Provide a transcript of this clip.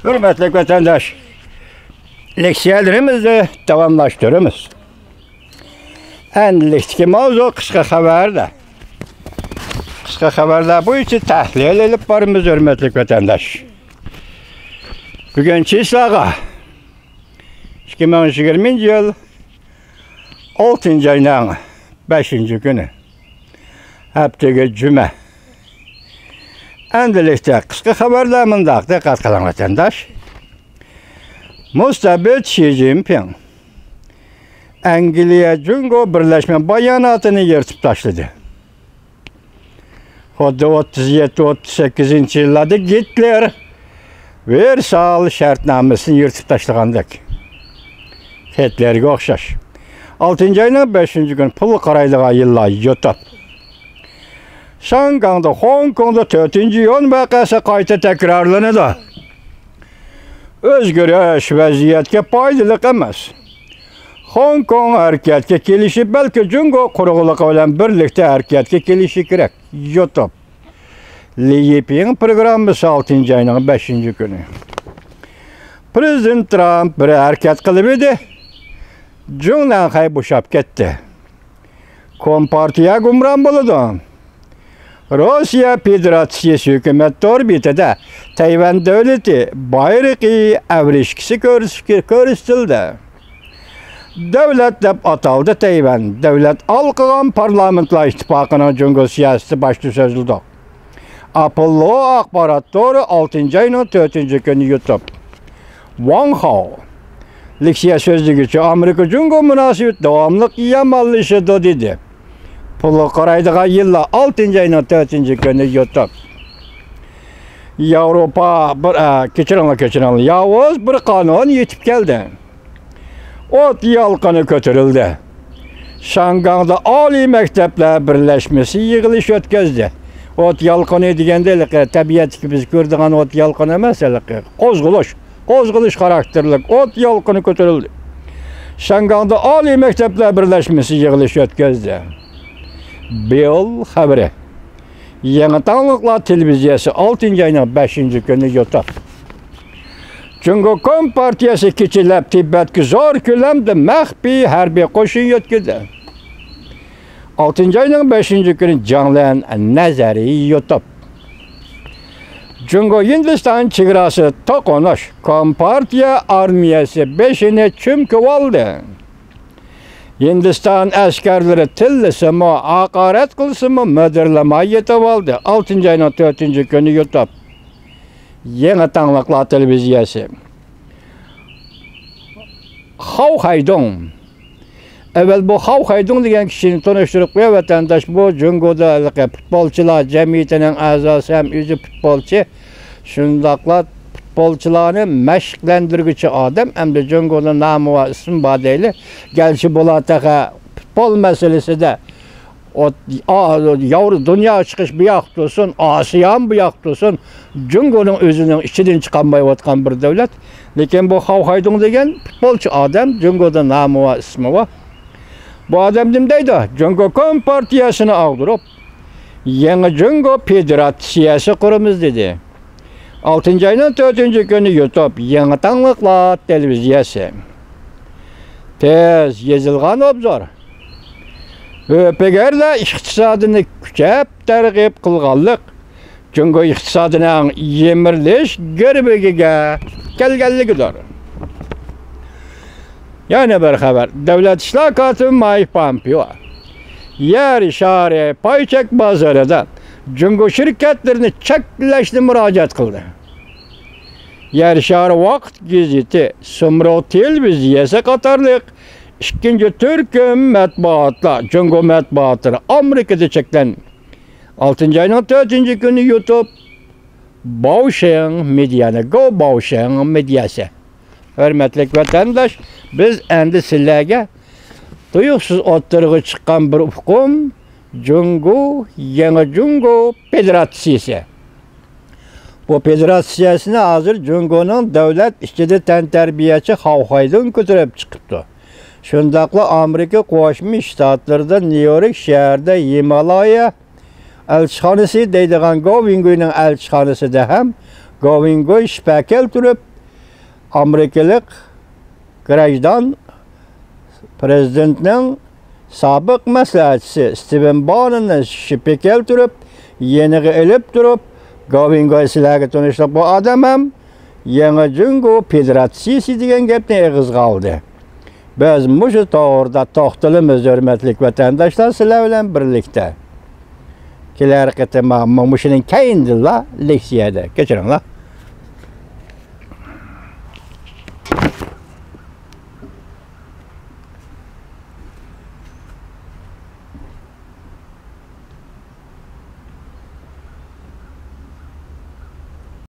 Hürmetli vatandaş, leksiyalarımızı davamlaştırırız. Endilikdeki mavzu kısa haberde. Kısa haberde bu için tahlil edip varımız hürmetli vatandaş. Bugün çislağa 2020 yıl 6. ayının 5. günü. Hepteki cüme. Endilikte kısa haberleriminde dikkat kılan vatandaş. Müstebit Xi Jinping Angliya-Jungo birleşme bayanatını yırtıp taşladı. Xuddi 37-38 yıllarda Hitler Versal şartnamesini yırtıp taşlagandık. Hitler'e okşaş. 6. ayının 5. gün pul qaraylığa yıllar yutup. Şangang'da, Hong Kong'da 4. yon vakası qayta tekrarlanıdı. Özgürüş vaziyetke paydalık emas. Hong Kong hareketke kelişi belki Jungo kuruluğu bilen birlikte hareketke kelişi gerek. YouTube. Li Yiping programı 6. ayının 5. günü. Prezident Trump bir hareket kılıp idi. Junlanhay boşap gitti. Kompartiya gumran buludu. Rusya Federasyonu hükümet orbitede Tayvan devleti bayrağı avrişkisi körüstüldü. Devlet dep ataldı Tayvan. Devlet Halkıgan Parlamentler İttifakı'nın Jungo siyaseti başlı sözüldü. Apollo akbaratları 6. ayının 4. günü YouTube. Wang Hao. Liksiya sözlüğü için Amerika Jungo münasebet devamlık yamallaşıdı dedi. Pulu qaraydığa yılla 6. ayının 4. günü YouTube. Avrupa keçiren Yavuz bir kanun yetip geldi. Ot yalqını götürüldü. Şangang'da Ali Mektepler Birleşmesi yığılış ötközdi. Ot yalqını degende tabiat ki biz gördüğün ot yalqını mesela Qozguluş karakterlik ot yalqını götürüldü. Şangang'da Ali Mektepler Birleşmesi yığılış ötközdi. Bel haberi. Yeni Tanlıklar Televiziyası 6. ayının 5. günü YouTube. Jungo Kompartiyası keçilep Tibetki zor külemde mehbi harbiy qo'shin yetkizdi. 6. ayının 5. günü canlı nazari YouTube. Jungo Hindistan chegarasi to'qinish Kompartiya armiyasi 5'ini cho'mkib oldi. Hindistan askerleri tillisimi, haqorat qilsimi müdürleme yetib oldi. 6. ayının 4. günü YouTube. Yeni Tanlıklar Televiziyası. Hao Haydong. Evvel bu Hao Haydong degen kişini tanıştırıp koya vatandaş bu Jungo'da futbolçular cemiyetinin azası hem yüzü futbolçu. Şundakla futbolçularını meşklendirgüçü adam hem de Jungo'nun namı ve isim badaylı. Gelşi bulatağa futbol meselesi de yavru dünya çıkış bir yaktırsın, Asiyam bir yaktırsın, Jungo'nun özünün içinden çıkanmayı vatkan bir devlet. Lekin bu Hao Haydong degen futbolçu adam, Jungo'da namı ve ismi var. Bu adam demdeydi, Jungo Kompartiyasını ağdırıp, yeni Jungo Federasyası kurumuz dedi. 6. ayının 4. günü YouTube, Yeni Tanlıklar Televiziyası. Tez yazılgan obzor. Öpegerle iktisadını küçep tergip kılgallık. Jungo iktisadının yemirliş görbegige gelgelligidir. Yani bir haber. Devlet İşler Katibi Mike Pompeo yer işare payçek bazarında Jungo şirketlerini çekleşti müracaat kıldı. Yer işare vakt giziti Sumro Televiziyası katarlık 2. Türk matbuatla Jungo matbuatları Amerika'da çekilen 6. ayının 4. günü YouTube Baosheng Medyası, Go Baosheng Medyası. Hürmetli vatandaş, biz endi sizlerge duyuksuz oturuğa çıkan bir hukum Jungo, Yeni Jungo Federasyası. Bu federasyasını hazır Jungo'nun devlet işçide tenterbiyeci Hao Haydong götürüp çıkıptı. Şundakla Amerika Qo'shma Shtatlarida New York şəhərdə Himalaya elçixanası deydiğen Govingo'nun elçixanasıda hem Govingo şipakel turib Amerikalık grajdan prezidentinin sabık məsləhətçisi Steven Bannon'la şipe keltirip, yeniği elip durup, Gavingo silahı tanıştık bu adamım, yeni Cungo Federatsiyasi degan gapni eğiz kaldı. Biz muşu toğurda toxtalımız hürmetlik vatandaşlar sizler bilen birlikte. Keler qıtıma muşunun kayindilla leksiyada. Geçirin la.